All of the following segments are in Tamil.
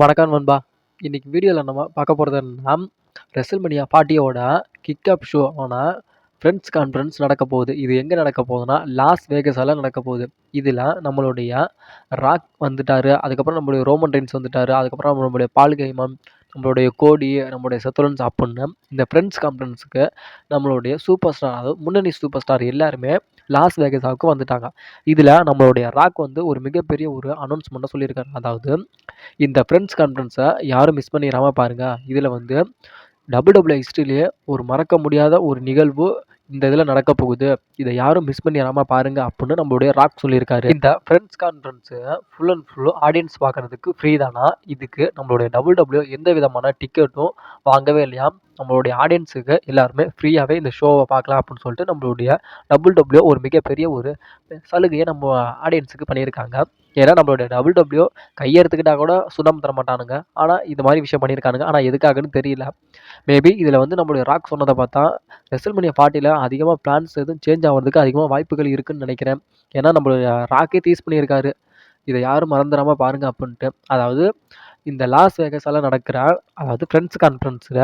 வணக்கம் நண்பா. இன்னைக்கு வீடியோல நம்ம பார்க்க போறது என்னன்னா, ரெஸல்மேனியா 40யோட கிக் ஆஃப் ஷோ ஆன ஃபிரெண்ட்ஸ் கான்ஃபரன்ஸ் நடக்க போகுது. இது எங்க நடக்க போகுதுன்னா, லாஸ் வேகஸால நடக்க போகுது. இதுல நம்மளுடைய ராக் வந்துட்டாரு. அதுக்கப்புறம் நம்மளுடைய ரோமன் ரெயின்ஸ் வந்துட்டாரு. அதுக்கப்புறம் நம்மளுடைய பால் ஹெய்மன், நம்மளுடைய கோடி, நம்மளுடைய செத் ரோலின்ஸ் அப்புட்ன்னு இந்த ஃபிரெண்ட்ஸ் கான்ஃபரன்ஸ்க்கு நம்மளுடைய சூப்பர் ஸ்டார், அதாவது முன்னணி சூப்பர் ஸ்டார் எல்லாருமே லாஸ் வேகஸாவுக்கு வந்துட்டாங்க. இதுல நம்மளுடைய ராக் வந்து ஒரு மிகப்பெரிய ஒரு அனௌன்ஸ்மெண்ட்ட சொல்லியிருக்காரு. அதாவது இந்த ஃப்ரெண்ட்ஸ் கான்ஃபரன்ஸை யாரும் மிஸ் பண்ணிடாம பாருங்க. இதில் வந்து WWE ஹிஸ்ட்ரியிலேயே ஒரு மறக்க முடியாத ஒரு நிகழ்வு இந்த இதில் நடக்க போகுது. இதை யாரும் மிஸ் பண்ணிடாம பாருங்க அப்படின்னு நம்மளுடைய ராக் சொல்லியிருக்காரு. இந்த friends conference full and full audience பார்க்கறதுக்கு ஃப்ரீ தானா. இதுக்கு நம்மளுடைய WWE எந்த விதமான டிக்கெட்டும் வாங்கவே இல்லையா. நம்மளுடைய ஆடியன்ஸுக்கு எல்லாருமே ஃப்ரீயாகவே இந்த ஷோவை பார்க்கலாம் அப்படின்னு சொல்லிட்டு நம்மளுடைய WWE ஒரு மிகப்பெரிய ஒரு சலுகையை நம்ம ஆடியன்ஸுக்கு பண்ணியிருக்காங்க. ஏன்னா நம்மளுடைய WWE கையெடுத்துக்கிட்டா கூட சுதம் தர மாட்டானுங்க. ஆனால் இந்த மாதிரி விஷயம் பண்ணியிருக்கானுங்க. ஆனால் எதுக்காகன்னு தெரியல. மேபி இதில் வந்து நம்மளுடைய ராக் சொன்னதை பார்த்தா ரெஸல்மேனியா 40ல அதிகமாக பிளான்ஸ் எதுவும் சேஞ்ச் ஆகிறதுக்கு அதிகமாக வாய்ப்புகள் இருக்குன்னு நினைக்கிறேன். ஏன்னா நம்மளுடைய ராக்கே டீஸ் பண்ணியிருக்காரு. இதை யாரும் மறந்துடாம பாருங்க அப்படின்ட்டு. அதாவது இந்த லாஸ் வேகஸால நடக்கிற அதாவது ஃப்ரெண்ட்ஸ் கான்ஃபரன்ஸில்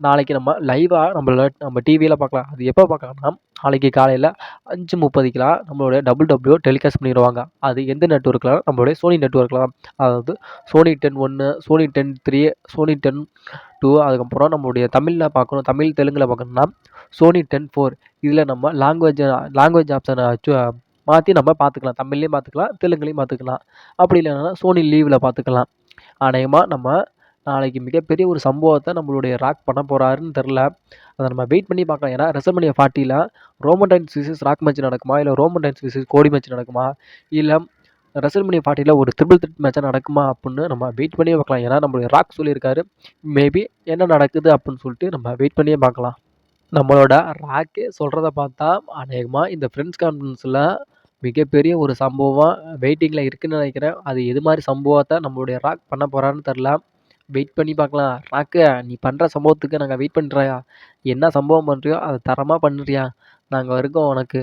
நாளைக்கு நம்ம லைவாக நம்ம டிவியில் பார்க்கலாம். அது எப்போ பார்க்கலாம்னா, நாளைக்கு காலையில் 5:30க்குலாம் நம்மளுடைய WWE டெலிகாஸ்ட் பண்ணிடுவாங்க. அது எந்த நெட்வொர்க்கில்? நம்மளுடைய சோனி நெட்வொர்க்கில். அதாவது சோனி 10 1, சோனி 10 3, சோனி 10 2, அதுக்கப்புறம் நம்மளுடைய தமிழில் பார்க்கணும், தமிழ் தெலுங்கில் பார்க்கணும்னா சோனி 10 4. இதில் நம்ம லாங்குவேஜ் ஆப்ஷனை மாற்றி நம்ம பார்த்துக்கலாம். தமிழ்லேயும் பார்த்துக்கலாம், தெலுங்குலேயும் பார்த்துக்கலாம். அப்படி இல்லைன்னா சோனி லீவில் பார்த்துக்கலாம். அநேகமாக நம்ம நாளைக்கு மிகப்பெரிய ஒரு சம்பவத்தை நம்மளுடைய ராக் பண்ண போகிறாருன்னு தெரில. அதை நம்ம வெயிட் பண்ணி பார்க்கலாம். ஏன்னா ரெஸல்மேனியா 40ல Roman Reigns versus Rock match நடக்குமா, இல்லை Roman Reigns versus Cody match நடக்குமா, இல்லை ரெஸல்மேனியா 40ல ஒரு ட்ரிபிள் த்ரெட் மேட்சாக நடக்குமா அப்படின்னு நம்ம வெயிட் பண்ணியே பார்க்கலாம். ஏன்னா நம்மளுடைய ராக் சொல்லியிருக்காரு. மேபி என்ன நடக்குது அப்படின்னு சொல்லிட்டு நம்ம வெயிட் பண்ணியே பார்க்கலாம். நம்மளோட ராக்கே சொல்கிறத பார்த்தா அநேகமாக இந்த ஃப்ரெண்ட்ஸ் கான்ஃபரன்ஸில் மிகப்பெரிய ஒரு சம்பவம் வெயிட்டிங்கில் இருக்குதுன்னு நினைக்கிறேன். அது எது மாதிரி சம்பவத்தை நம்மளுடைய ராக் பண்ண போகிறான்னு தெரில. வெயிட் பண்ணி பார்க்கலாம். ராக்கு, நீ பண்ணுற சம்பவத்துக்கு நாங்கள் வெயிட் பண்ணுறியா? என்ன சம்பவம் பண்ணுறியோ அதை தரமாக பண்ணுறியா? நாங்கள் இருக்கோம் உனக்கு.